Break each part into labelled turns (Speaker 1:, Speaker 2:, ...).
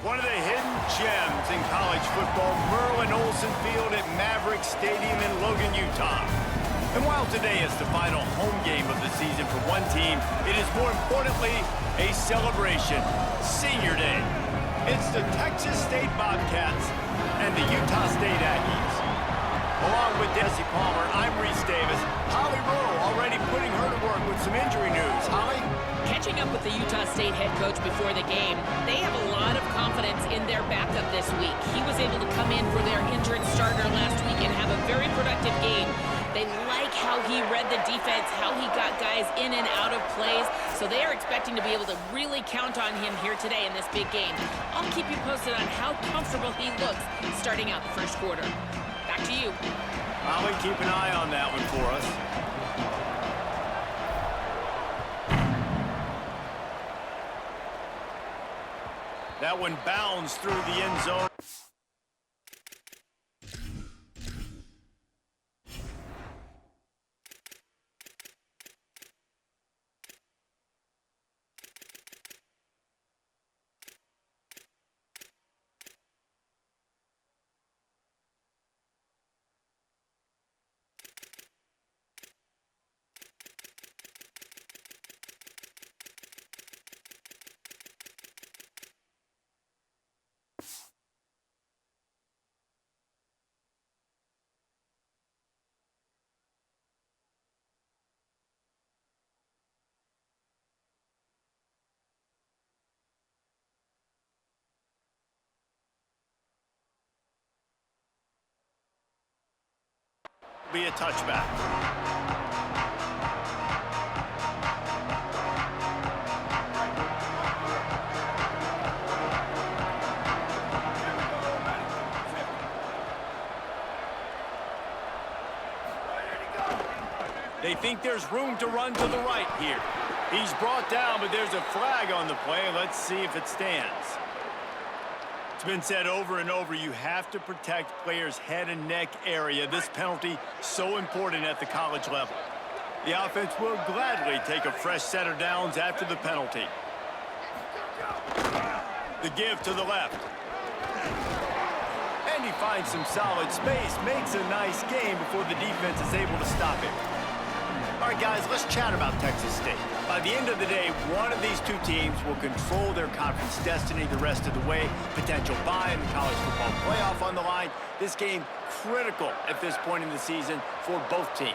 Speaker 1: One of the hidden gems in college football, Merlin Olsen Field at Maverick Stadium in Logan, Utah. And while today is the final home game of the season for one team, it is more importantly a celebration, Senior Day. It's the Texas State Bobcats and the Utah State Aggies. Along with Desi Palmer, I'm Reese Davis. Holly Rowe already putting her to work with some injury news. Holly?
Speaker 2: Catching up with the Utah State head coach before the game, they have a lot of confidence in their backup this week. He was able to come in for their injured starter last week and have a very productive game. They like how he read the defense, how he got guys in and out of plays, so they are expecting to be able to really count on him here today in this big game. I'll keep you posted on how comfortable he looks starting out the first quarter. Back to you.
Speaker 1: Holly, keep an eye on that one for us. That one bounds through the end zone. Be a touchback. They think there's room to run to the right here. He's brought down, but there's a flag on the play. Let's see if it stands. It's been said over and over, you have to protect players' head and neck area. This penalty so important at the college level. The offense will gladly take a fresh set of downs after the penalty. The give to the left. And he finds some solid space, makes a nice game before the defense is able to stop him. All right, guys, let's chat about Texas State. By the end of the day, one of these two teams will control their conference destiny the rest of the way. Potential bye in the college football playoff on the line. This game critical at this point in the season for both teams.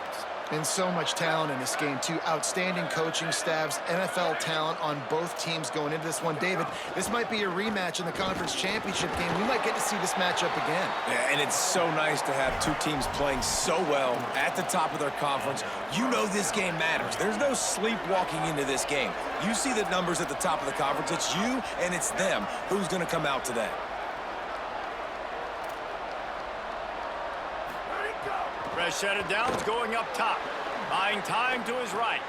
Speaker 3: And so much talent in this game, too. Outstanding coaching staffs, NFL talent on both teams going into this one. David, this might be a rematch in the conference championship game. We might get to see this matchup again.
Speaker 4: Yeah, and it's so nice to have two teams playing so well at the top of their conference. You know this game matters. There's no sleepwalking into this game. You see the numbers at the top of the conference. It's you and it's them. Who's going to come out today?
Speaker 1: Fresh set of downs going up top. Buying time to his right.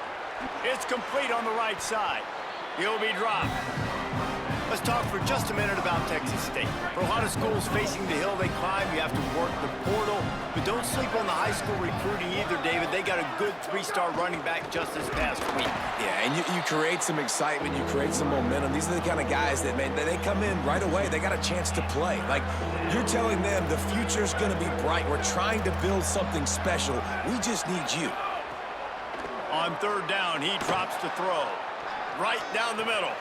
Speaker 1: It's complete on the right side. He'll be dropped. Let's talk for just a minute about Texas State. For a lot of schools facing the hill they climb, you have to work the portal. But don't sleep on the high school recruiting either, David. They got a good three-star running back just this past week.
Speaker 4: Yeah, and you create some excitement. You create some momentum. These are the kind of guys that, man, they come in right away. They got a chance to play. Like, you're telling them the future's going to be bright. We're trying to build something special. We just need you.
Speaker 1: On third down, he drops to throw. Right down the middle.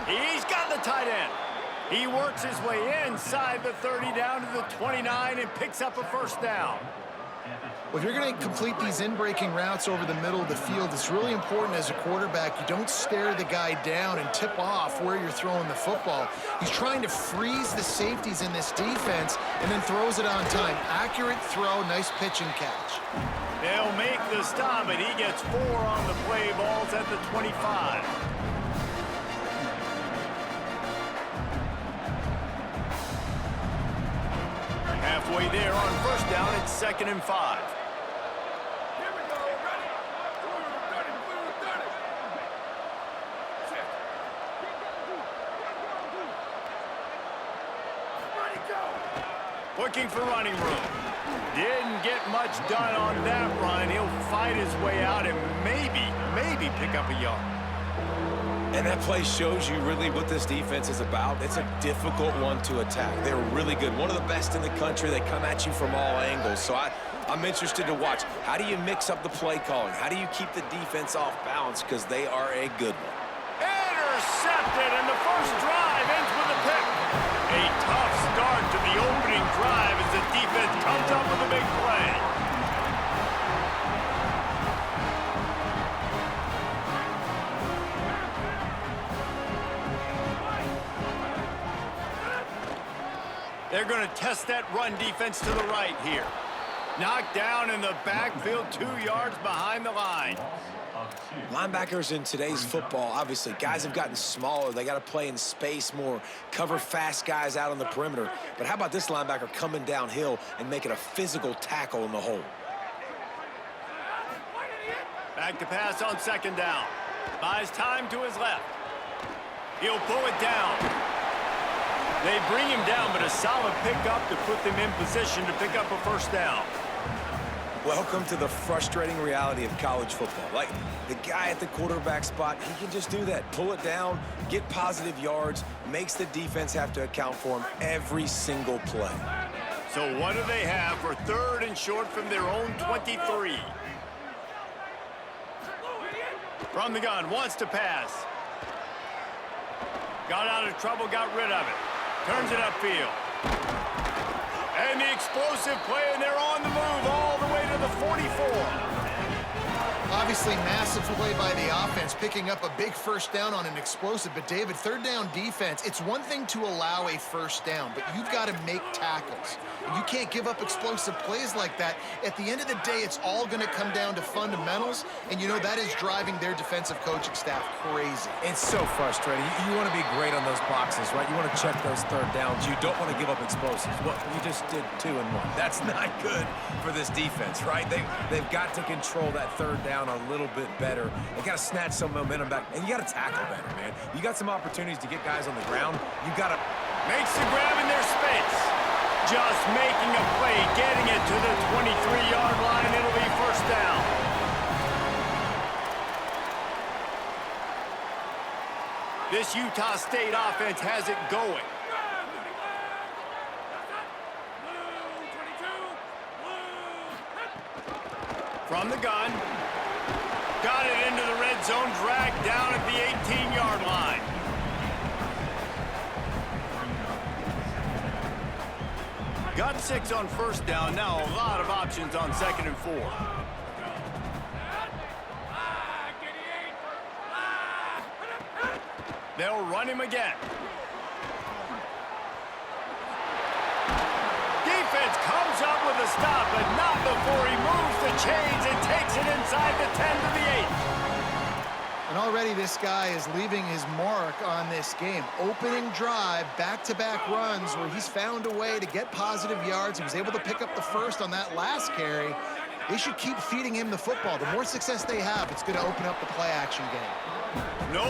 Speaker 1: He's got the tight end. He works his way inside the 30 down to the 29 and picks up a first down.
Speaker 3: Well, if you're going to complete these in-breaking routes over the middle of the field, it's really important as a quarterback you don't stare the guy down and tip off where you're throwing the football. He's trying to freeze the safeties in this defense and then throws it on time. Accurate throw, nice pitch and catch.
Speaker 1: They'll make the stop, and he gets 4 on the play. Balls at the 25. Halfway there on first down, it's 2nd and 5. Looking for running room. Didn't get much done on that run. He'll fight his way out and maybe pick up a yard.
Speaker 4: And that play shows you really what this defense is about. It's a difficult one to attack. They're really good. One of the best in the country. They come at you from all angles. So I'm interested to watch. How do you mix up the play calling? How do you keep the defense off balance? Because they are a good one.
Speaker 1: Intercepted, and the first drive ends with a pick. A tough start to the opening drive as the defense comes up with a big play. They're going to test that run defense to the right here. Knocked down in the backfield, 2 yards behind the line.
Speaker 4: Linebackers in today's football, obviously, guys have gotten smaller. They got to play in space more, cover fast guys out on the perimeter. But how about this linebacker coming downhill and making a physical tackle in the hole?
Speaker 1: Back to pass on second down. Buys time to his left. He'll pull it down. They bring him down, but a solid pickup to put them in position to pick up a first down.
Speaker 4: Welcome to the frustrating reality of college football. Like, the guy at the quarterback spot, he can just do that. Pull it down, get positive yards, makes the defense have to account for him every single play.
Speaker 1: So what do they have for 3rd and short from their own 23? From the gun, wants to pass. Got out of trouble, got rid of it. Turns it upfield. And the explosive play, and they're on the move all the way to the 44.
Speaker 3: Obviously, massive play by the offense, picking up a big first down on an explosive. But, David, 3rd down defense, it's one thing to allow a first down, but you've got to make tackles. And you can't give up explosive plays like that. At the end of the day, it's all going to come down to fundamentals, and, you know, that is driving their defensive coaching staff crazy.
Speaker 4: It's so frustrating. You want to be great on those boxes, right? You want to check those 3rd downs. You don't want to give up explosives. Well, you just did 2 and 1. That's not good for this defense, right? They've got to control that 3rd down a little bit better. They got to snatch some momentum back, and you got to tackle better, man. You got some opportunities to get guys on the ground. You got to...
Speaker 1: Makes the grab in their space. Just making a play, getting it to the 23-yard line. It'll be first down. This Utah State offense has it going. From the gun. Got it into the red zone, dragged down at the 18-yard line. Got 6 on first down. Now a lot of options on 2nd and 4. They'll run him again. Defense comes up with a stop, but not before he moves the chains and takes it inside the 10 to the 8.
Speaker 3: And already this guy is leaving his mark on this game. Opening drive, back-to-back runs where he's found a way to get positive yards. He was able to pick up the first on that last carry. They should keep feeding him the football. The more success they have, it's going to open up the play-action game.
Speaker 1: No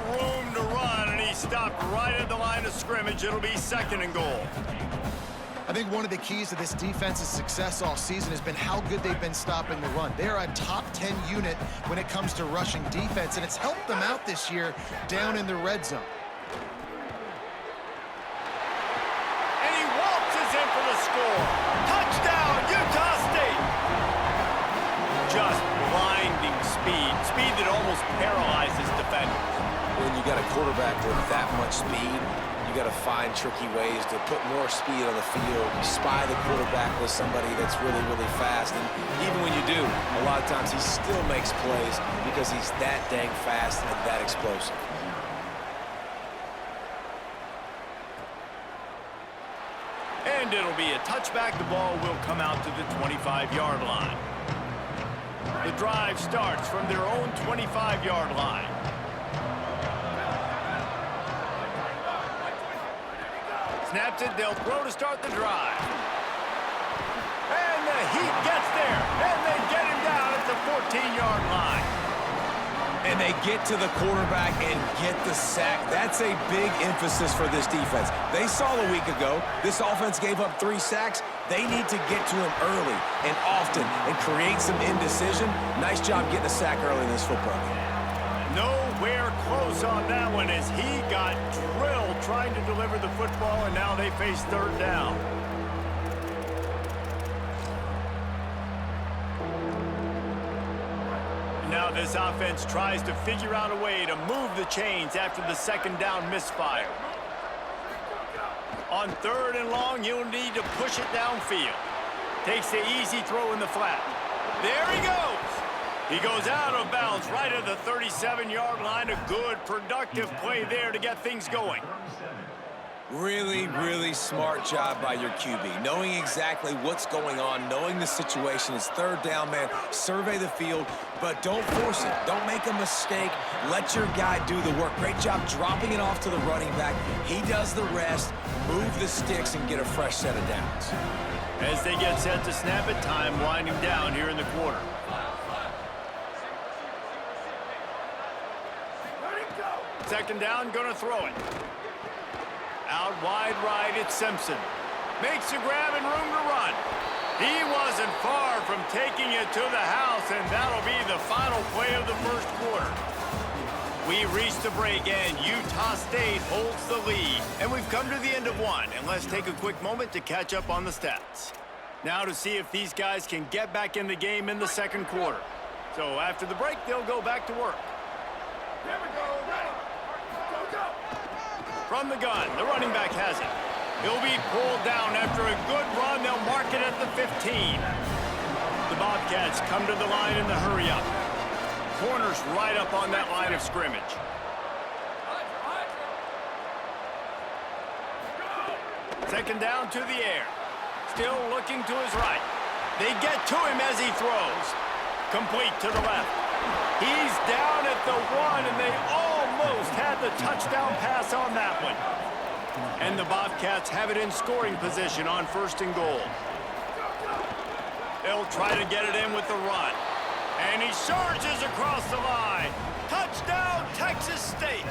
Speaker 1: room to run, and he stopped right at the line of scrimmage. It'll be 2nd and goal.
Speaker 3: I think one of the keys to this defense's success all season has been how good they've been stopping the run. They are a top 10 unit when it comes to rushing defense, and it's helped them out this year down in the red zone.
Speaker 1: And he waltzes in for the score. Touchdown, Utah State. Just blinding speed. Speed that almost paralyzes defenders.
Speaker 4: When you got a quarterback with that much speed, you got to find tricky ways to put more speed on the field. You spy the quarterback with somebody that's really, really fast. And even when you do, a lot of times he still makes plays because he's that dang fast and that explosive.
Speaker 1: And it'll be a touchback. The ball will come out to the 25-yard line. The drive starts from their own 25-yard line. Snaps it, they'll throw to start the drive. And the heat gets there, and they get him down at the 14-yard line.
Speaker 4: And they get to the quarterback and get the sack. That's a big emphasis for this defense. They saw a week ago, this offense gave up 3 sacks. They need to get to him early and often and create some indecision. Nice job getting a sack early in this football game.
Speaker 1: No nowhere close on that one as he got drilled trying to deliver the football, and now they face third down. Now this offense tries to figure out a way to move the chains after the second down misfire. On third and long, you'll need to push it downfield. Takes the easy throw in the flat. There he goes. He goes out of bounds right at the 37-yard line. A good, productive play there to get things going.
Speaker 4: Really, really smart job by your QB. Knowing exactly what's going on, knowing the situation. It's third down, man. Survey the field, but don't force it. Don't make a mistake. Let your guy do the work. Great job dropping it off to the running back. He does the rest. Move the sticks and get a fresh set of downs.
Speaker 1: As they get set to snap it, time winding down here in the quarter. Second down, gonna throw it. Out wide right, it's Simpson. Makes a grab and room to run. He wasn't far from taking it to the house, and that'll be the final play of the first quarter. We reached the break, and Utah State holds the lead. And we've come to the end of one, and let's take a quick moment to catch up on the stats. Now to see if these guys can get back in the game in the second quarter. So after the break, they'll go back to work.
Speaker 5: Here we go, ready.
Speaker 1: From the gun, the running back has it. He'll be pulled down after a good run. They'll mark it at the 15. The Bobcats come to the line in the hurry-up. Corners right up on that line of scrimmage. Second down to the air. Still looking to his right. They get to him as he throws. Complete to the left. He's down at the 1, and they almost had the touchdown pass on that one. And the Bobcats have it in scoring position on first and goal. They'll try to get it in with the run. And he surges across the line. Touchdown, Texas State.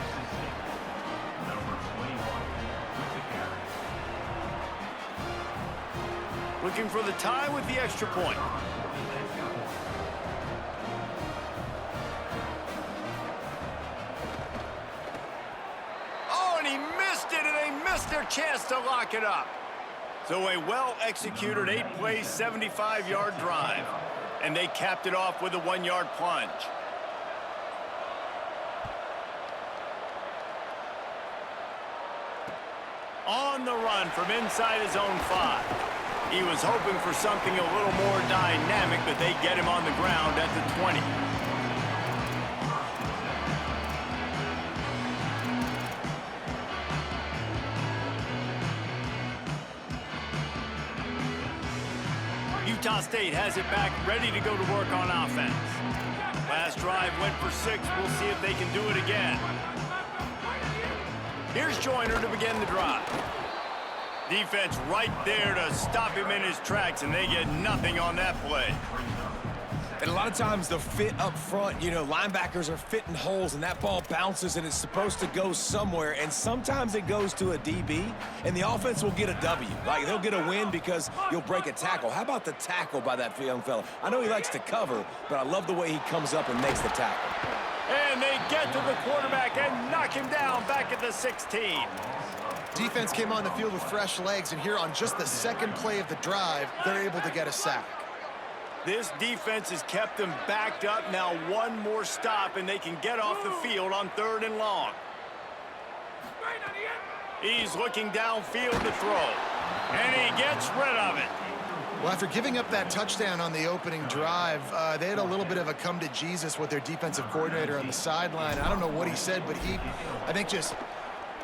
Speaker 1: Looking for the tie with the extra point. Their chance to lock it up. So a well-executed 8-play, 75-yard drive. And they capped it off with a 1-yard plunge. On the run from inside his own 5. He was hoping for something a little more dynamic, but they get him on the ground at the 20. Utah State has it back, ready to go to work on offense. Last drive went for 6. We'll see if they can do it again. Here's Joyner to begin the drive. Defense right there to stop him in his tracks, and they get nothing on that play.
Speaker 4: And a lot of times the fit up front, you know, linebackers are fitting holes, and that ball bounces, and it's supposed to go somewhere, and sometimes it goes to a DB, and the offense will get a W. Like, they'll get a win because you'll break a tackle. How about the tackle by that young fella? I know he likes to cover, but I love the way he comes up and makes the tackle.
Speaker 1: And they get to the quarterback and knock him down back at the 16.
Speaker 3: Defense came on the field with fresh legs, and here on just the second play of the drive, they're able to get a sack.
Speaker 1: This defense has kept them backed up. Now one more stop, and they can get off the field on third and long. He's looking downfield to throw, and he gets rid of it.
Speaker 3: Well, after giving up that touchdown on the opening drive, they had a little bit of a come to Jesus with their defensive coordinator on the sideline. I don't know what he said, but he, I think, just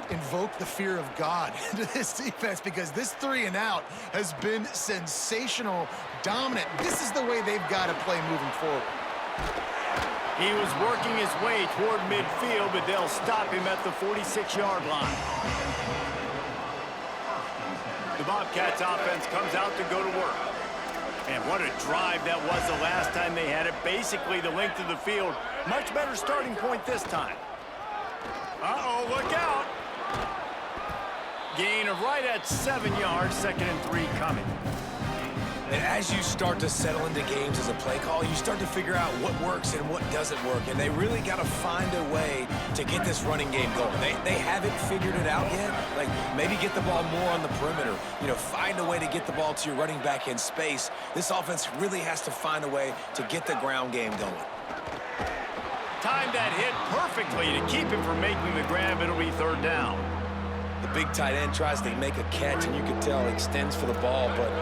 Speaker 3: invoke the fear of God into this defense, because this 3 and out has been sensational, dominant. This is the way they've got to play moving forward.
Speaker 1: He was working his way toward midfield, but they'll stop him at the 46-yard line. The Bobcats offense comes out to go to work. And what a drive that was the last time they had it. Basically the length of the field. Much better starting point this time. Uh-oh, look out. Gain of right at 7 yards, 2nd and 3 coming.
Speaker 4: And as you start to settle into games as a play call, you start to figure out what works and what doesn't work. And they really got to find a way to get this running game going. They haven't figured it out yet. Like, maybe get the ball more on the perimeter. You know, find a way to get the ball to your running back in space. This offense really has to find a way to get the ground game going.
Speaker 1: Timed that hit perfectly to keep him from making the grab. It'll be third down.
Speaker 4: The big tight end tries to make a catch, and you can tell he extends for the ball, but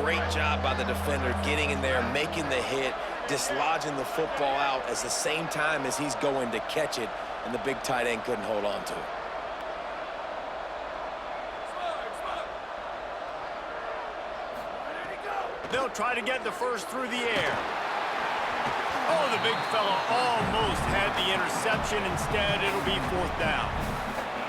Speaker 4: great job by the defender getting in there, making the hit, dislodging the football out at the same time as he's going to catch it, and the big tight end couldn't hold on to it.
Speaker 1: They'll try to get the first through the air. Oh, the big fella almost had the interception. Instead, it'll be fourth down.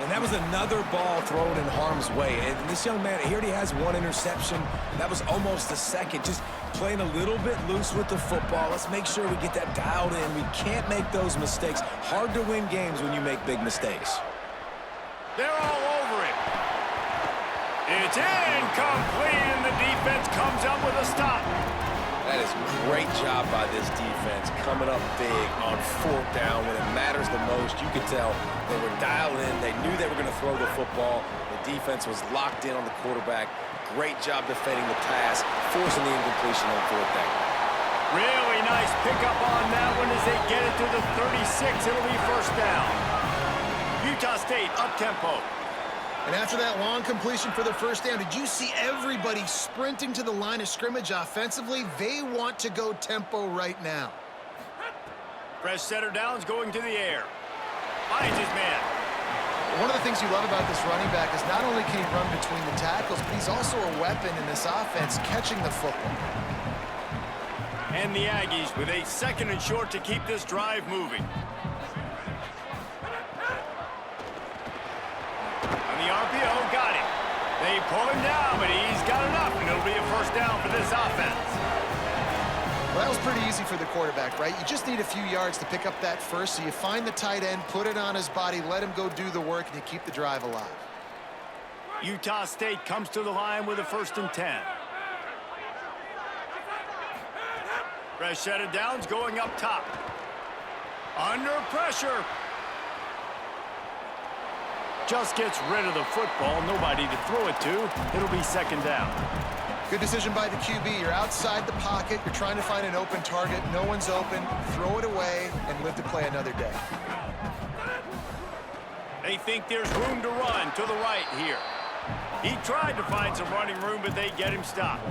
Speaker 4: And that was another ball thrown in harm's way. And this young man, he already has one interception. That was almost the second. Just playing a little bit loose with the football. Let's make sure we get that dialed in. We can't make those mistakes. Hard to win games when you make big mistakes.
Speaker 1: They're all over it. It's incomplete, and the defense comes up with a stop.
Speaker 4: That is a great job by this defense, coming up big on fourth down when it matters the most. You could tell they were dialed in. They knew they were going to throw the football. The defense was locked in on the quarterback. Great job defending the pass, forcing the incompletion on fourth down.
Speaker 1: Really nice pickup on that one as they get it to the 36. It'll be first down. Utah State up-tempo.
Speaker 3: And after that long completion for the first down, did you see everybody sprinting to the line of scrimmage offensively? They want to go tempo right now.
Speaker 1: Fresh setter downs going to the air. Finds his man.
Speaker 3: One of the things you love about this running back is not only can he run between the tackles, but he's also a weapon in this offense catching the football.
Speaker 1: And the Aggies with a second and short to keep this drive moving. The RPO got him. They pull him down, but he's got enough, and it'll be a first down for this offense.
Speaker 3: Well, that was pretty easy for the quarterback, right? You just need a few yards to pick up that first, so you find the tight end, put it on his body, let him go do the work, and you keep the drive alive.
Speaker 1: Utah State comes to the line with a 1st and 10. Fresh set of downs going up top. Under pressure. Just gets rid of the football. Nobody to throw it to. It'll be second down.
Speaker 3: Good decision by the QB. You're outside the pocket. You're trying to find an open target. No one's open. Throw it away and live to play another day.
Speaker 1: They think there's room to run to the right here. He tried to find some running room, but they get him stopped.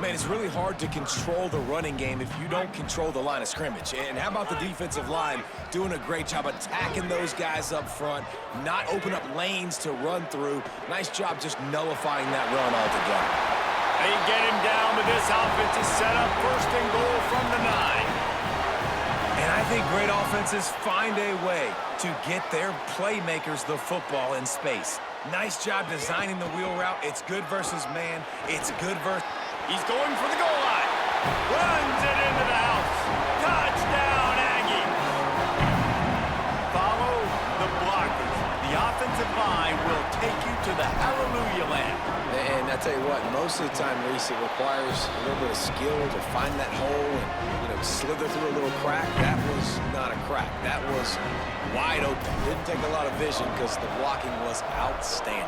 Speaker 4: Man, it's really hard to control the running game if you don't control the line of scrimmage. And how about the defensive line doing a great job attacking those guys up front, not open up lanes to run through. Nice job just nullifying that run altogether.
Speaker 1: They get him down, but this offense is set up 1st and goal from the 9.
Speaker 4: And I think great offenses find a way to get their playmakers the football in space. Nice job designing the wheel route. It's good versus man. It's good versus...
Speaker 1: He's going for the goal line. Runs it into the house. Touchdown, Aggie. Follow the blockers. The offensive line will take you to the hallelujah land.
Speaker 4: And I tell you what, most of the time, Reese, it requires a little bit of skill to find that hole and, slither through a little crack. That was not a crack. That was wide open. Didn't take a lot of vision because the blocking was outstanding.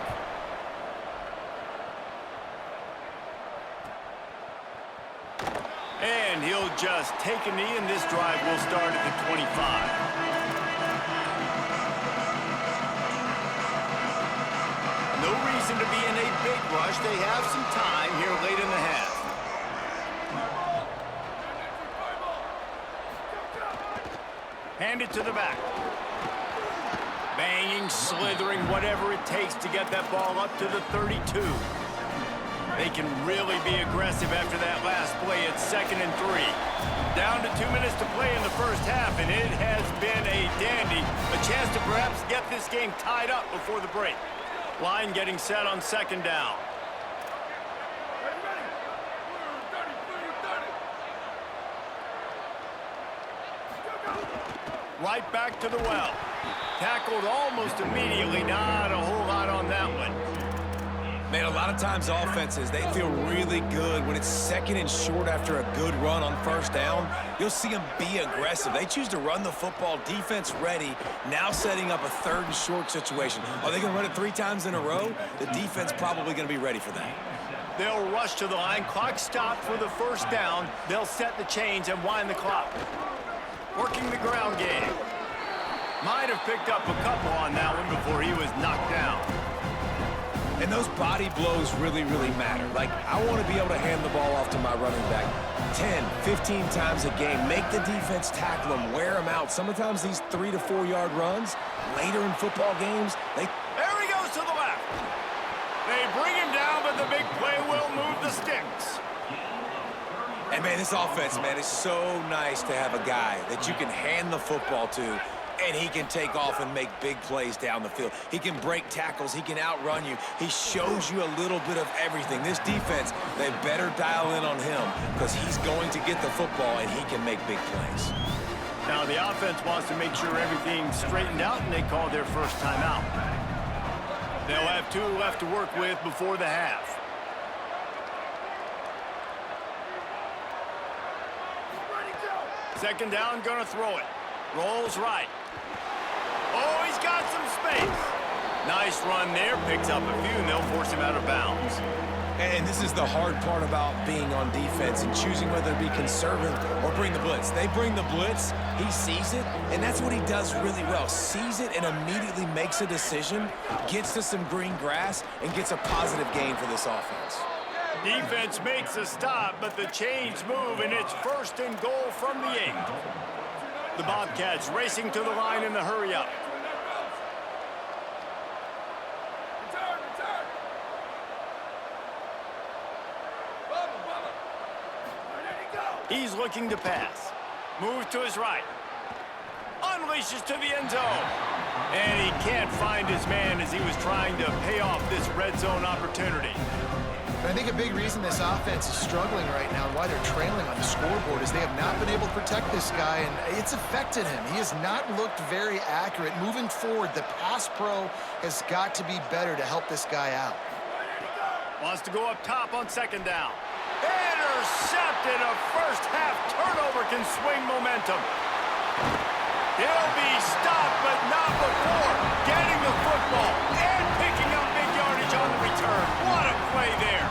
Speaker 1: And he'll just take a knee, and this drive will start at the 25. No reason to be in a big rush. They have some time here late in the half. Hand it to the back. Banging, slithering, whatever it takes to get that ball up to the 32. They can really be aggressive after that last play. It's 2nd and 3. Down to 2 minutes to play in the first half, and it has been a dandy. A chance to perhaps get this game tied up before the break. Line getting set on 2nd down. Right back to the well. Tackled almost immediately. Not a whole lot on that one.
Speaker 4: Man, a lot of times offenses, they feel really good when it's 2nd and short after a good run on 1st down. You'll see them be aggressive. They choose to run the football, defense ready, now setting up a 3rd and short situation. Are they going to run it 3 times in a row? The defense probably going to be ready for that.
Speaker 1: They'll rush to the line. Clock stopped for the 1st down. They'll set the chains and wind the clock. Working the ground game. Might have picked up a couple on that one before he was knocked down.
Speaker 4: And those body blows really, really matter. Like, I want to be able to hand the ball off to my running back 10, 15 times a game. Make the defense tackle them, wear them out. Sometimes these 3 to 4 yard runs, later in football games,
Speaker 1: There he goes to the left. They bring him down, but the big play will move the sticks.
Speaker 4: And, man, this offense, man, is so nice to have a guy that you can hand the football to, and he can take off and make big plays down the field. He can break tackles. He can outrun you. He shows you a little bit of everything. This defense, they better dial in on him because he's going to get the football, and he can make big plays.
Speaker 1: Now, the offense wants to make sure everything's straightened out, and they call their first timeout. They'll have 2 left to work with before the half.
Speaker 5: Ready, go.
Speaker 1: 2nd down, gonna throw it. Rolls right. Oh, he's got some space. Nice run there. Picks up a few, and they'll force him out of bounds.
Speaker 4: And this is the hard part about being on defense and choosing whether to be conservative or bring the blitz. They bring the blitz, he sees it, and that's what he does really well. Sees it and immediately makes a decision, gets to some green grass, and gets a positive gain for this offense.
Speaker 1: Defense makes a stop, but the chains move, and it's 1st and goal from the 8. The Bobcats racing to the line in the hurry-up.
Speaker 5: Return, return. Bubba. There you go.
Speaker 1: He's looking to pass. Moves to his right. Unleashes to the end zone. And he can't find his man as he was trying to pay off this red zone opportunity.
Speaker 3: I think a big reason this offense is struggling right now and why they're trailing on the scoreboard is they have not been able to protect this guy, and it's affected him. He has not looked very accurate. Moving forward, the pass pro has got to be better to help this guy out.
Speaker 1: Wants to go up top on 2nd down. Intercepted. A first-half turnover can swing momentum. He'll be stopped, but not before getting the football and picking up big yardage on the return. What a play there.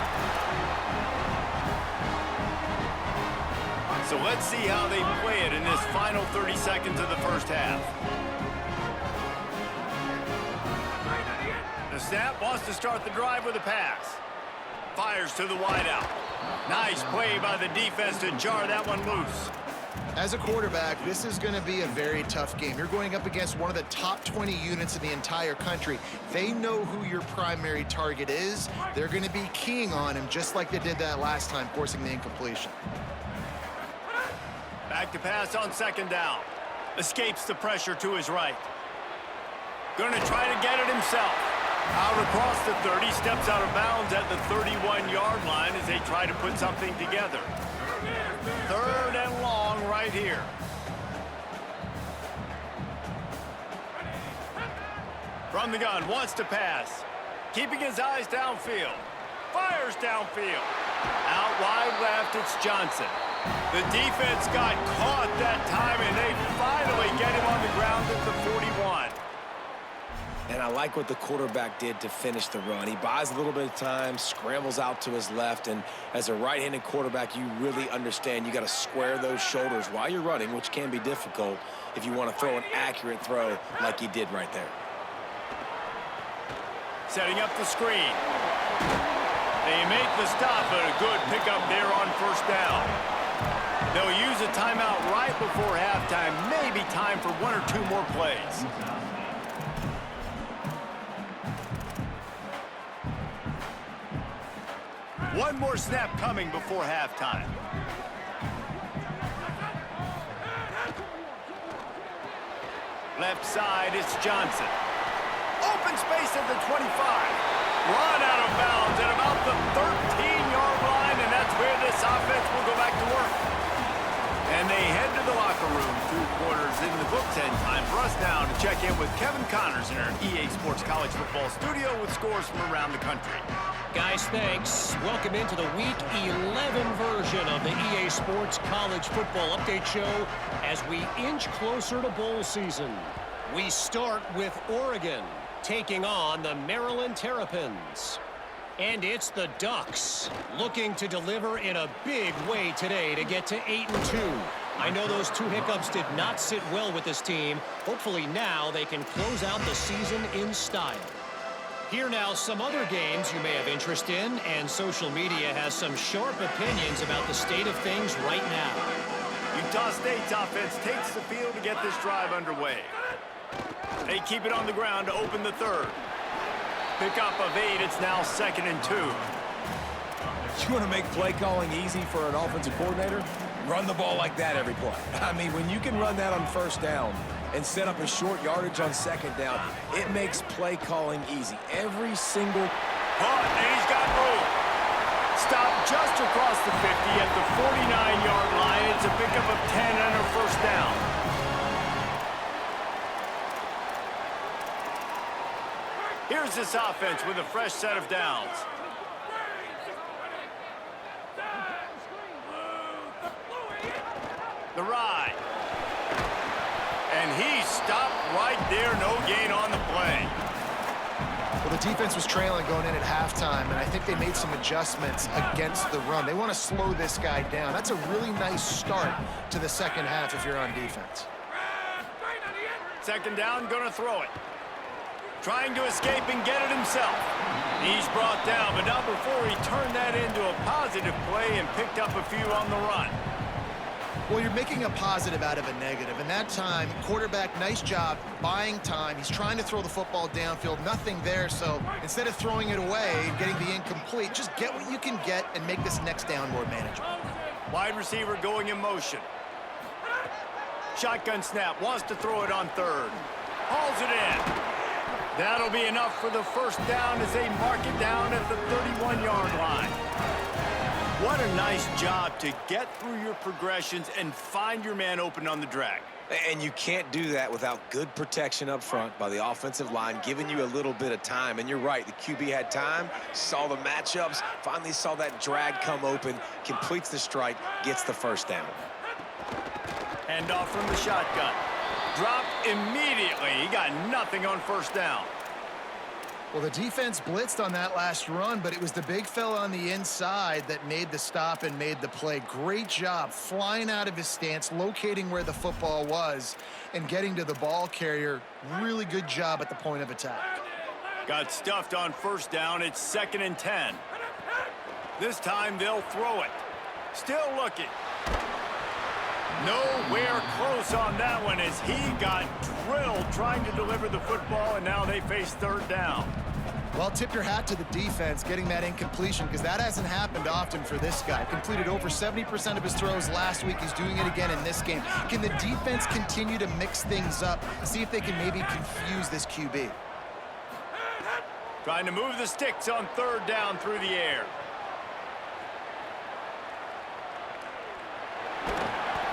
Speaker 1: So let's see how they play it in this final 30 seconds of the 1st half. The snap wants to start the drive with a pass. Fires to the wideout. Nice play by the defense to jar that one loose.
Speaker 3: As a quarterback, this is going to be a very tough game. You're going up against one of the top 20 units in the entire country. They know who your primary target is. They're going to be keying on him just like they did that last time, forcing the incompletion.
Speaker 1: Back to pass on 2nd down. Escapes the pressure to his right. Going to try to get it himself. Out across the 30, steps out of bounds at the 31-yard line as they try to put something together. 3rd and long right here. From the gun, wants to pass. Keeping his eyes downfield. Fires downfield. Out wide left, it's Johnson. The defense got caught that time, and they finally get him on the ground at the 41.
Speaker 4: And I like what the quarterback did to finish the run. He buys a little bit of time, scrambles out to his left, and as a right-handed quarterback, you really understand you got to square those shoulders while you're running, which can be difficult if you want to throw an accurate throw like he did right there.
Speaker 1: Setting up the screen. They make the stop, but a good pickup there on 1st down. They'll use a timeout right before halftime, maybe time for 1 or 2 more plays. One more snap coming before halftime. Left side, it's Johnson. Open space at the 25. Run out of bounds at about the 13-yard line, and that's where this offense will go back to work. And they head to the locker room, 2 quarters in the books, and time for us now to check in with Kevin Connors in our EA Sports College Football studio with scores from around the country.
Speaker 6: Guys, thanks. Welcome into the Week 11 version of the EA Sports College Football Update Show as we inch closer to bowl season. We start with Oregon taking on the Maryland Terrapins. And it's the Ducks looking to deliver in a big way today to get to 8-2. I know those 2 hiccups did not sit well with this team. Hopefully now they can close out the season in style. Here now some other games you may have interest in, and social media has some sharp opinions about the state of things right now.
Speaker 1: Utah State's offense takes the field to get this drive underway. They keep it on the ground to open the third. Pickup of 8, it's now 2nd and 2.
Speaker 4: You want to make play calling easy for an offensive coordinator? Run the ball like that every play. I mean, when you can run that on first down and set up a short yardage on 2nd down, it makes play calling easy. Every single...
Speaker 1: And he's got room. Stopped just across the 50 at the 49-yard line. It's a pickup of 10 and a first down. Here's this offense with a fresh set of downs. The ride. And he stopped right there. No gain on the play.
Speaker 3: Well, the defense was trailing going in at halftime, and I think they made some adjustments against the run. They want to slow this guy down. That's a really nice start to the second half if you're on defense.
Speaker 1: 2nd down, gonna throw it. Trying to escape and get it himself. He's brought down, but not before he turned that into a positive play and picked up a few on the run.
Speaker 3: Well, you're making a positive out of a negative. And that time, quarterback, nice job buying time. He's trying to throw the football downfield. Nothing there, so instead of throwing it away and getting the incomplete, just get what you can get and make this next down more manageable.
Speaker 1: Wide receiver going in motion. Shotgun snap, wants to throw it on 3rd. Hauls it in. That'll be enough for the first down as they mark it down at the 31-yard line. What a nice job to get through your progressions and find your man open on the drag.
Speaker 4: And you can't do that without good protection up front by the offensive line, giving you a little bit of time. And you're right, the QB had time, saw the matchups, finally saw that drag come open, completes the strike, gets the first down.
Speaker 1: Hand off from the shotgun. Dropped immediately. He got nothing on first down.
Speaker 3: Well, the defense blitzed on that last run, but it was the big fella on the inside that made the stop and made the play. Great job flying out of his stance, locating where the football was, and getting to the ball carrier. Really good job at the point of attack.
Speaker 1: Got stuffed on first down. It's 2nd and 10. This time they'll throw it. Still looking. Nowhere close on that one as he got drilled trying to deliver the football, and now they face 3rd down.
Speaker 3: Well, tip your hat to the defense getting that incompletion, because that hasn't happened often for this guy. Completed over 70% of his throws last week. He's doing it again in this game. Can the defense continue to mix things up, see if they can maybe confuse this QB?
Speaker 1: Trying to move the sticks on 3rd down through the air.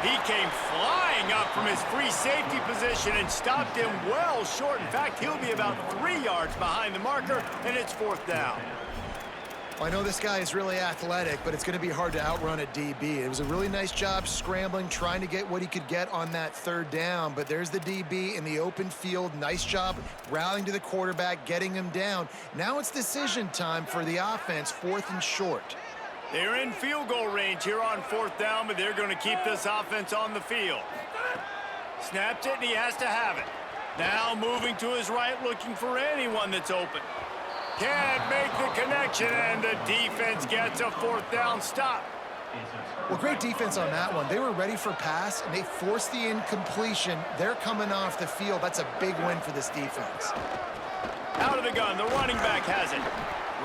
Speaker 1: He came flying up from his free safety position and stopped him well short. In fact, he'll be about 3 yards behind the marker, and it's 4th down.
Speaker 3: Well, I know this guy is really athletic, but it's going to be hard to outrun a DB. It was a really nice job scrambling, trying to get what he could get on that 3rd down, but there's the DB in the open field. Nice job rallying to the quarterback, getting him down. Now it's decision time for the offense, 4th and short.
Speaker 1: They're in field goal range here on 4th down, but they're going to keep this offense on the field. Snaps it, and he has to have it. Now moving to his right, looking for anyone that's open. Can't make the connection, and the defense gets a 4th down stop.
Speaker 3: Well, great defense on that one. They were ready for pass, and they forced the incompletion. They're coming off the field. That's a big win for this defense.
Speaker 1: Out of the gun, the running back has it.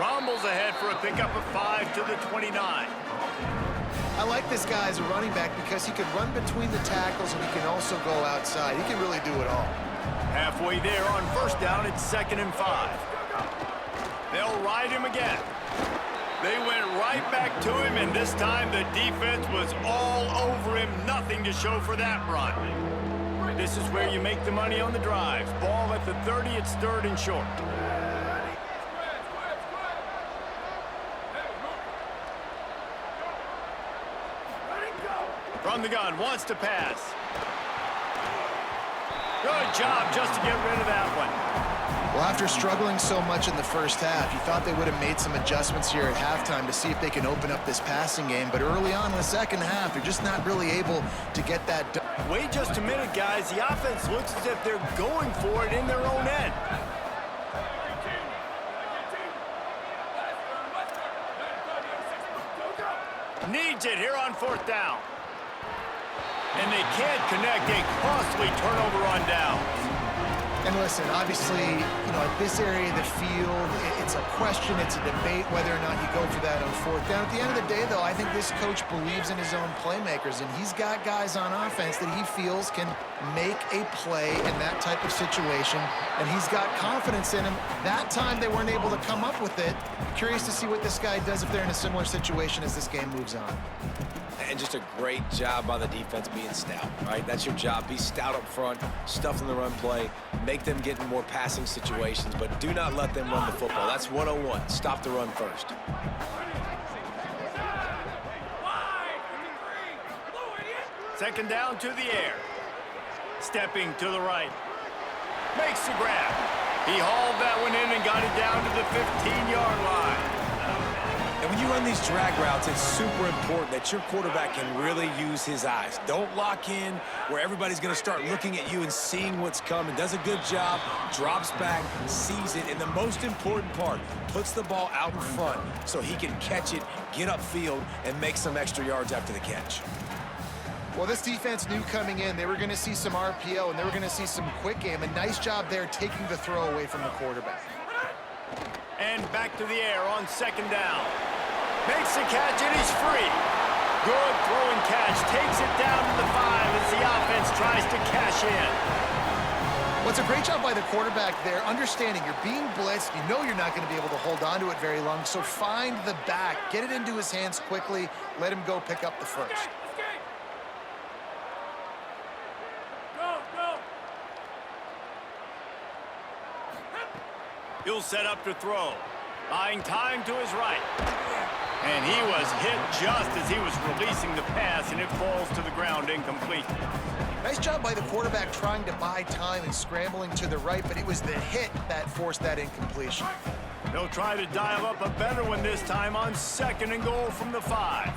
Speaker 1: Rumbles ahead for a pickup of 5 to the 29.
Speaker 3: I like this guy as a running back because he can run between the tackles and he can also go outside. He can really do it all.
Speaker 1: Halfway there on first down, it's 2nd and 5. They'll ride him again. They went right back to him, and this time the defense was all over him. Nothing to show for that run. This is where you make the money on the drives. Ball at the 30, it's 3rd and short. From the gun, wants to pass. Good job just to get rid of that one.
Speaker 3: Well, after struggling so much in the first half, you thought they would have made some adjustments here at halftime to see if they can open up this passing game. But early on in the second half, they're just not really able to get that done.
Speaker 1: Wait just a minute, guys. The offense looks as if they're going for it in their own end. Needs it here on 4th down. And they can't connect. A costly turnover on downs.
Speaker 3: And listen, obviously, at this area of the field, it's a question, it's a debate whether or not you go for that on 4th down. At the end of the day, though, I think this coach believes in his own playmakers, and he's got guys on offense that he feels can make a play in that type of situation, and he's got confidence in him. That time, they weren't able to come up with it. Curious to see what this guy does if they're in a similar situation as this game moves on.
Speaker 4: And just a great job by the defense being stout, right? That's your job. Be stout up front, stuff in the run play, make them get in more passing situations, but do not let them run the football. That's 101. Stop the run first.
Speaker 1: Second down to the air. Stepping to the right. Makes the grab. He hauled that one in and got it down to the 15-yard line.
Speaker 4: And when you run these drag routes, it's super important that your quarterback can really use his eyes. Don't lock in where everybody's going to start looking at you and seeing what's coming. Does a good job, drops back, sees it, and the most important part, puts the ball out in front so he can catch it, get upfield, and make some extra yards after the catch.
Speaker 3: Well, this defense knew coming in they were going to see some RPO and they were going to see some quick game. A nice job there taking the throw away from the quarterback.
Speaker 1: And back to the air on 2nd down. Makes the catch, and he's free. Good throwing catch. Takes it down to the 5 as the offense tries to cash in.
Speaker 3: Well, it's a great job by the quarterback there, understanding you're being blitzed. You know you're not going to be able to hold on to it very long, so find the back. Get it into his hands quickly. Let him go pick up the first.
Speaker 1: He'll set up to throw. Buying time to his right. And he was hit just as he was releasing the pass, and it falls to the ground incomplete.
Speaker 3: Nice job by the quarterback trying to buy time and scrambling to the right, but it was the hit that forced that incompletion.
Speaker 1: They'll try to dial up a better one this time on 2nd and goal from the 5.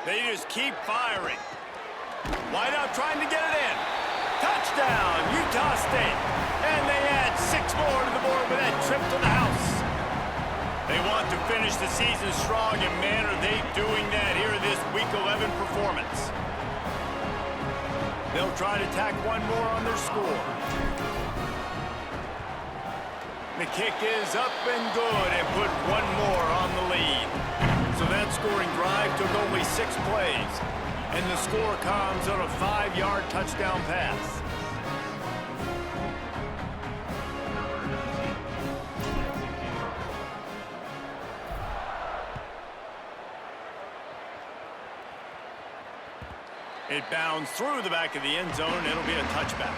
Speaker 1: They just keep firing. Wideout trying to get it in. Touchdown, Utah State. And they add 6 more to the board with that trip to the house. They want to finish the season strong, and man, are they doing that here in this Week 11 performance. They'll try to tack one more on their score. The kick is up and good and put one more on the lead. So that scoring drive took only 6 plays. And the score comes on a 5-yard touchdown pass. It bounds through the back of the end zone, and it'll be a touchback.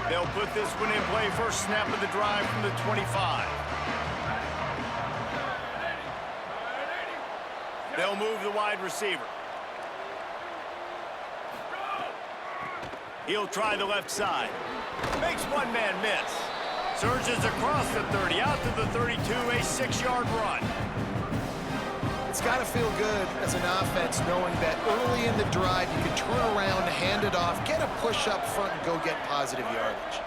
Speaker 1: They'll put this one in play. First snap of the drive from the 25. They'll move the wide receiver. He'll try the left side. Makes one man miss. Surges across the 30, out to the 32, a 6-yard run.
Speaker 3: It's got to feel good as an offense knowing that early in the drive you can turn around, hand it off, get a push up front, and go get positive yardage.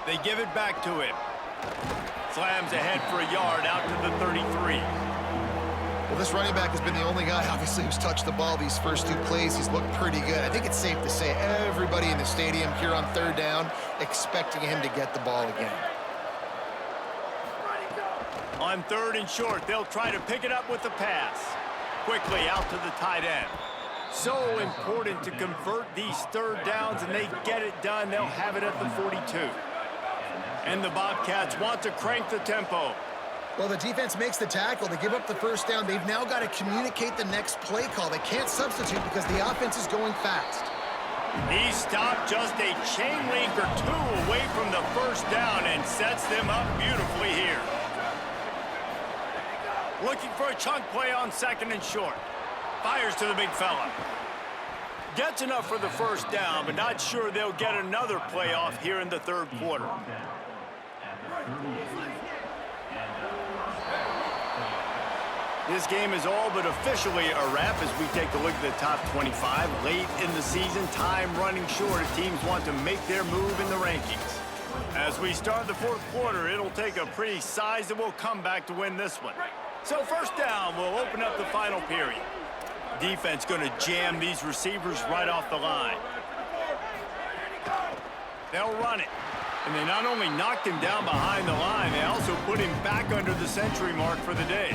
Speaker 1: They give it back to him. Slams ahead for a yard out to the 33.
Speaker 3: Well, this running back has been the only guy, obviously, who's touched the ball these first 2 plays. He's looked pretty good. I think it's safe to say everybody in the stadium here on 3rd down expecting him to get the ball again.
Speaker 1: On 3rd and short, they'll try to pick it up with the pass. Quickly out to the tight end. So important to convert these 3rd downs, and they get it done. They'll have it at the 42. And the Bobcats want to crank the tempo.
Speaker 3: Well, the defense makes the tackle. They give up the 1st down. They've now got to communicate the next play call. They can't substitute because the offense is going fast.
Speaker 1: He stopped just a chain link or 2 away from the 1st down and sets them up beautifully here. Looking for a chunk play on 2nd and short. Fires to the big fella. Gets enough for the 1st down, but not sure they'll get another play off here in the 3rd quarter. This game is all but officially a wrap as we take a look at the top 25. Late in the season, time running short as teams want to make their move in the rankings. As we start the 4th quarter, it'll take a pretty sizable comeback to win this one. So 1st down will open up the final period. Defense going to jam these receivers right off the line. They'll run it. And they not only knocked him down behind the line, they also put him back under the century mark for the day.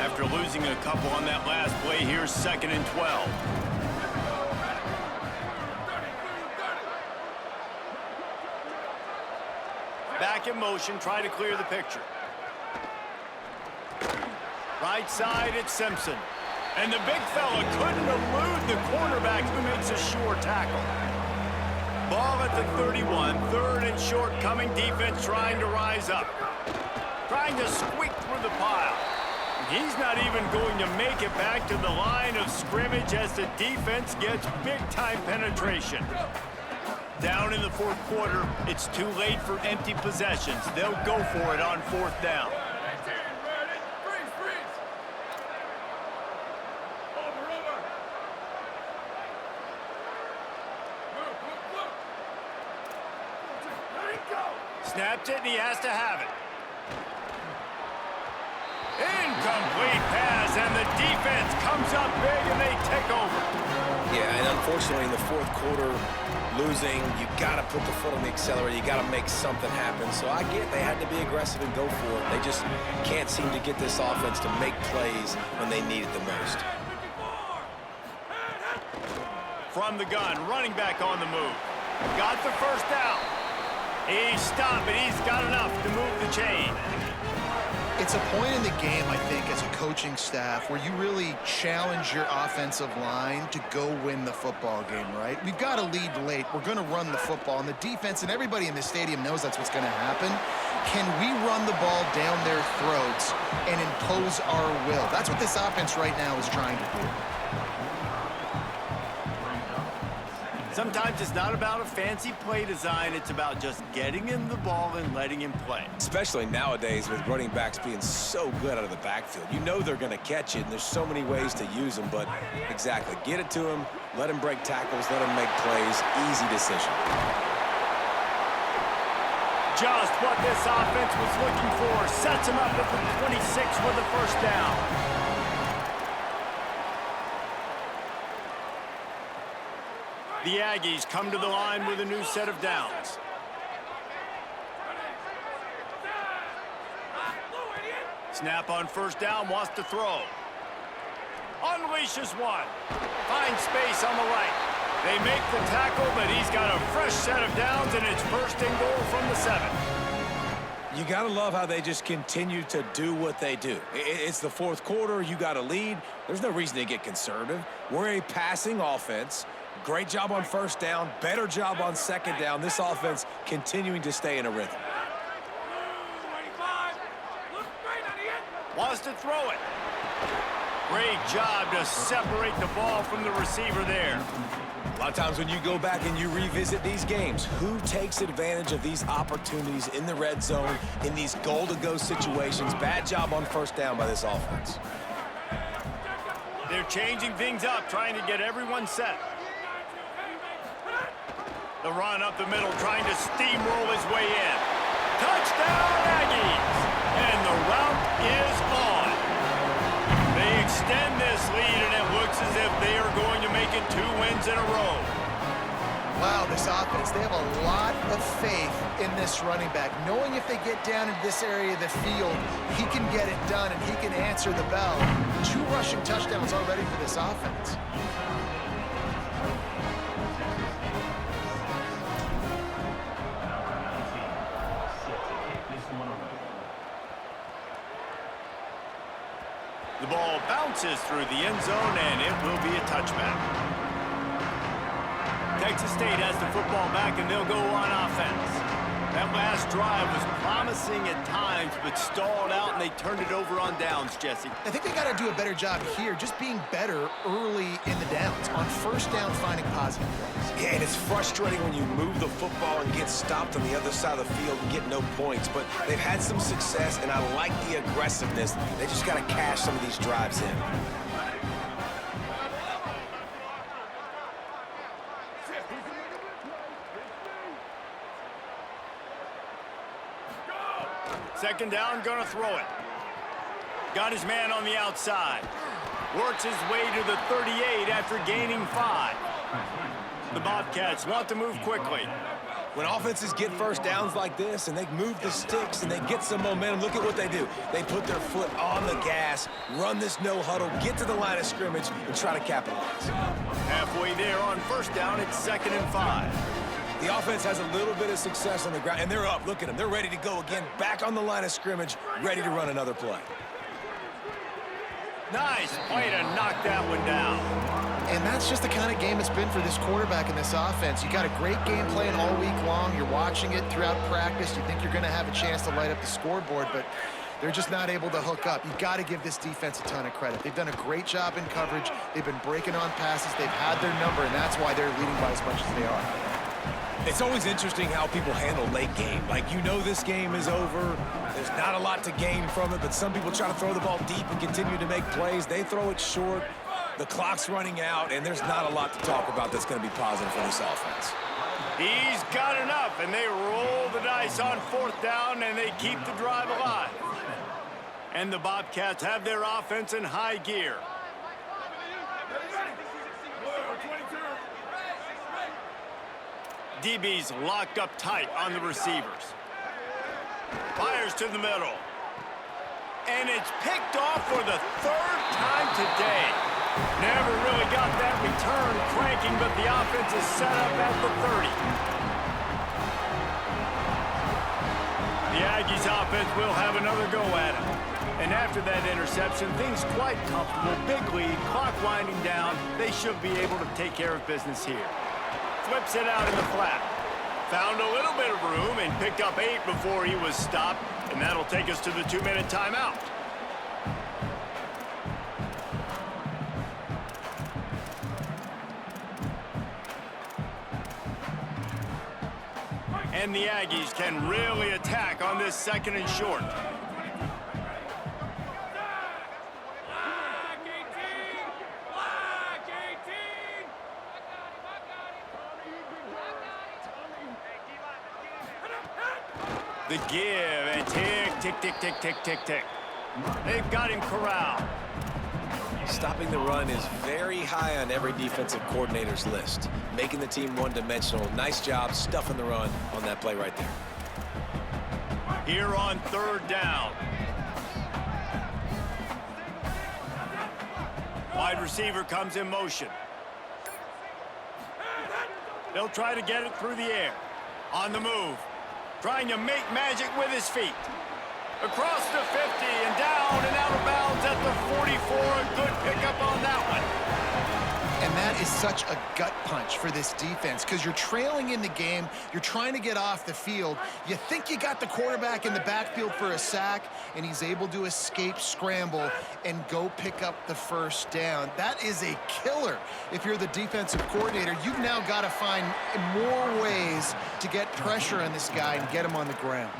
Speaker 1: After losing a couple on that last play, here's 2nd and 12. Back in motion, try to clear the picture. Right side, it's Simpson. And the big fella couldn't elude the cornerback who makes a sure tackle. Ball at the 31, 3rd and short coming. Defense trying to rise up. Trying to squeak through the pile. He's not even going to make it back to the line of scrimmage as the defense gets big-time penetration. Down in the 4th quarter, it's too late for empty possessions. They'll go for it on 4th down. Snapped it, and he has to have it. Incomplete pass, and the defense comes up big, and they take over.
Speaker 4: Yeah, and unfortunately in the 4th quarter, losing, you got to put the foot on the accelerator. You got to make something happen. So I get they had to be aggressive and go for it. They just can't seem to get this offense to make plays when they need it the most.
Speaker 1: From the gun, running back on the move. Got the 1st down. He's stopped, but he's got enough to move the chain.
Speaker 3: It's a point in the game, I think, as a coaching staff where you really challenge your offensive line to go win the football game, right? We've got to lead late. We're going to run the football, and the defense and everybody in the stadium knows that's what's going to happen. Can we run the ball down their throats and impose our will? That's what this offense right now is trying to do.
Speaker 1: Sometimes it's not about a fancy play design. It's about just getting him the ball and letting him play.
Speaker 4: Especially nowadays with running backs being so good out of the backfield. You know they're going to catch it, and there's so many ways to use them. But exactly, get it to him, let him break tackles, let him make plays. Easy decision.
Speaker 1: Just what this offense was looking for. Sets him up at the 26 with the 1st down. The Aggies come to the line with a new set of downs. Snap on 1st down, wants to throw. Unleashes one. Finds space on the right. They make the tackle, but he's got a fresh set of downs, and it's 1st and goal from the 7.
Speaker 4: You got to love how they just continue to do what they do. It's the 4th quarter. You got to lead. There's no reason to get conservative. We're a passing offense. Great job on 1st down. Better job on 2nd down. This offense continuing to stay in a rhythm.
Speaker 1: Wants to throw it. Great job to separate the ball from the receiver there.
Speaker 4: A lot of times when you go back and you revisit these games, who takes advantage of these opportunities in the red zone, in these goal-to-go situations? Bad job on 1st down by this offense.
Speaker 1: They're changing things up, trying to get everyone set. The run up the middle, trying to steamroll his way in. Touchdown, Aggies! And the route is on. They extend this lead, and it looks as if they are going to make it 2 wins in a row.
Speaker 3: Wow, this offense, they have a lot of faith in this running back, knowing if they get down into this area of the field, he can get it done and he can answer the bell. 2 rushing touchdowns already for this offense.
Speaker 1: The ball bounces through the end zone, and it will be a touchback. Texas State has the football back, and they'll go on offense. That last drive was promising at times, but stalled out, and they turned it over on downs, Jesse.
Speaker 3: I think they got to do a better job here, just being better early in the downs, on first down, finding positive plays.
Speaker 4: Yeah, and it's frustrating when you move the football and get stopped on the other side of the field and get no points, but they've had some success, and I like the aggressiveness. They just got to cash some of these drives in.
Speaker 1: Second down, gonna throw it. Got his man on the outside. Works his way to the 38 after gaining 5. The Bobcats want to move quickly.
Speaker 4: When offenses get first downs like this and they move the sticks and they get some momentum, look at what they do. They put their foot on the gas, run this no huddle, get to the line of scrimmage, and try to capitalize.
Speaker 1: Halfway there on first down, it's 2nd and 5.
Speaker 4: The offense has a little bit of success on the ground, and they're up. Look at them. They're ready to go again, back on the line of scrimmage, ready to run another play.
Speaker 1: Nice play to knock that one down.
Speaker 3: And that's just the kind of game it's been for this quarterback in this offense. You got a great game plan all week long. You're watching it throughout practice. You think you're going to have a chance to light up the scoreboard, but they're just not able to hook up. You've got to give this defense a ton of credit. They've done a great job in coverage. They've been breaking on passes. They've had their number, and that's why they're leading by as much as they are.
Speaker 4: It's always interesting how people handle late game. Like, you know this game is over. There's not a lot to gain from it, but some people try to throw the ball deep and continue to make plays. They throw it short. The clock's running out, and there's not a lot to talk about that's going to be positive for this offense.
Speaker 1: He's got enough, and they roll the dice on 4th down, and they keep the drive alive. And the Bobcats have their offense in high gear. DB's locked up tight on the receivers. Fires to the middle. And it's picked off for the 3rd time today. Never really got that return cranking, but the offense is set up at the 30. The Aggies offense will have another go at it. And after that interception, things quite comfortable. Big lead, clock winding down. They should be able to take care of business here. Flips it out in the flat. Found a little bit of room and picked up 8 before he was stopped. And that'll take us to the 2-minute timeout. And the Aggies can really attack on this 2nd and short. The give, and tick, tick, tick, tick, tick, tick, tick. They've got him corralled.
Speaker 4: Stopping the run is very high on every defensive coordinator's list. Making the team one-dimensional. Nice job stuffing the run on that play right there.
Speaker 1: Here on 3rd down. Wide receiver comes in motion. They'll try to get it through the air. On the move. Trying to make magic with his feet. Across the 50 and down and out of bounds at the 44. A good pickup on that one.
Speaker 3: And that is such a gut punch for this defense because you're trailing in the game. You're trying to get off the field. You think you got the quarterback in the backfield for a sack, and he's able to escape scramble and go pick up the 1st down. That is a killer. If you're the defensive coordinator, you've now got to find more ways to get pressure on this guy and get him on the ground.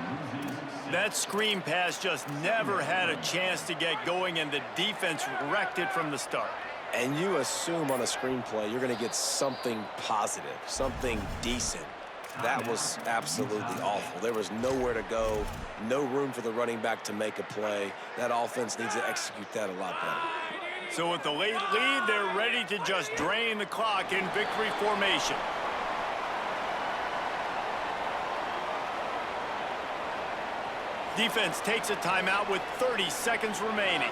Speaker 1: That screen pass just never had a chance to get going, and the defense wrecked it from the start.
Speaker 4: And you assume on a screenplay you're going to get something positive, something decent. That was absolutely awful. There was nowhere to go, no room for the running back to make a play. That offense needs to execute that a lot better.
Speaker 1: So with the late lead, they're ready to just drain the clock in victory formation. Defense takes a timeout with 30 seconds remaining.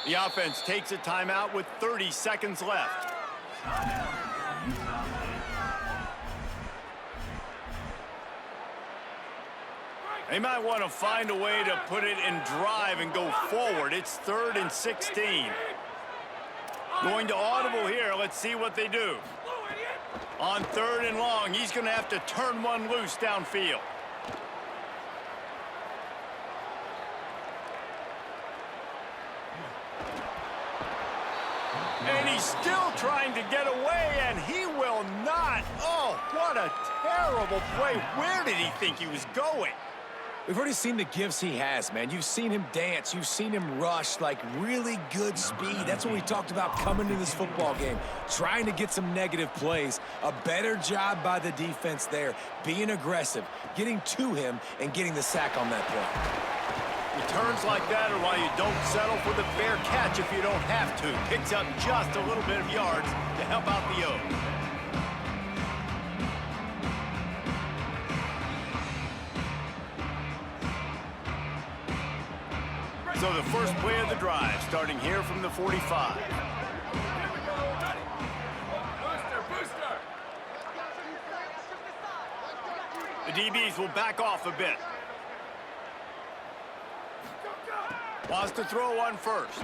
Speaker 1: The offense takes a timeout with 30 seconds left. They might want to find a way to put it in drive and go forward. It's 3rd and 16. Going to audible here. Let's see what they do. On 3rd and long, he's going to have to turn one loose downfield. And he's still trying to get away, and he will not. Oh, what a terrible play. Where did he think he was going?
Speaker 4: We've already seen the gifts he has, man. You've seen him dance. You've seen him rush, like really good speed. That's what we talked about coming to this football game, trying to get some negative plays. A better job by the defense there, being aggressive, getting to him, and getting the sack on that play.
Speaker 1: Returns like that are why you don't settle for the fair catch if you don't have to. Picks up just a little bit of yards to help out the O. So the first play of the drive, starting here from the 45. The DBs will back off a bit. Wants to throw one first.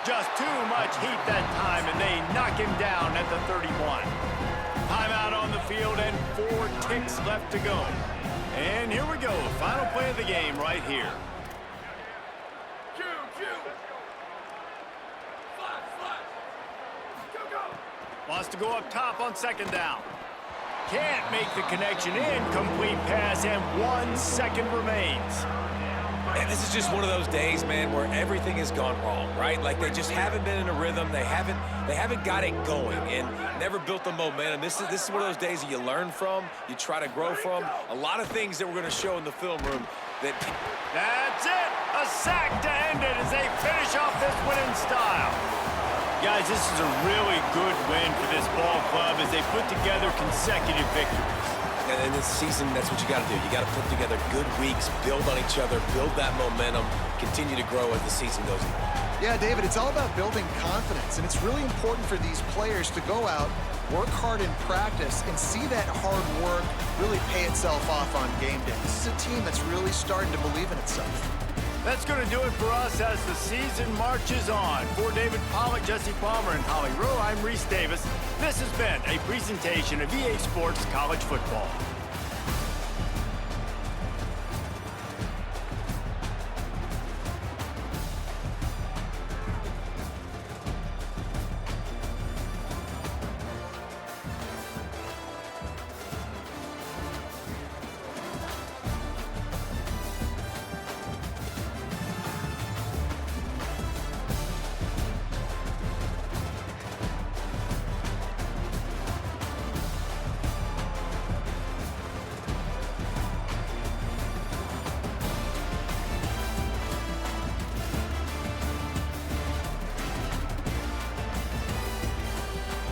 Speaker 1: Just too much heat that time, and they knock him down at the 31. Timeout on the field and 4 ticks left to go. And here we go, final play of the game right here. Wants to go up top on 2nd down. Can't make the connection. Incomplete pass, and 1 second remains.
Speaker 4: And this is just one of those days, man, where everything has gone wrong, right? Like they just haven't been in a rhythm. They haven't got it going and never built the momentum. This is one of those days that you learn from, you try to grow from. A lot of things that we're going to show in the film room that...
Speaker 1: That's it! A sack to end it as they finish off this win in style. Guys, this is a really good win for this ball club as they put together consecutive victories.
Speaker 4: And in this season, that's what you got to do. You got to put together good weeks, build on each other, build that momentum, continue to grow as the season goes on.
Speaker 3: Yeah, David, it's all about building confidence, and it's really important for these players to go out, work hard in practice, and see that hard work really pay itself off on game day. This is a team that's really starting to believe in itself.
Speaker 1: That's going to do it for us as the season marches on. For David Pollack, Jesse Palmer, and Holly Rowe, I'm Reese Davis. This has been a presentation of EA Sports College Football.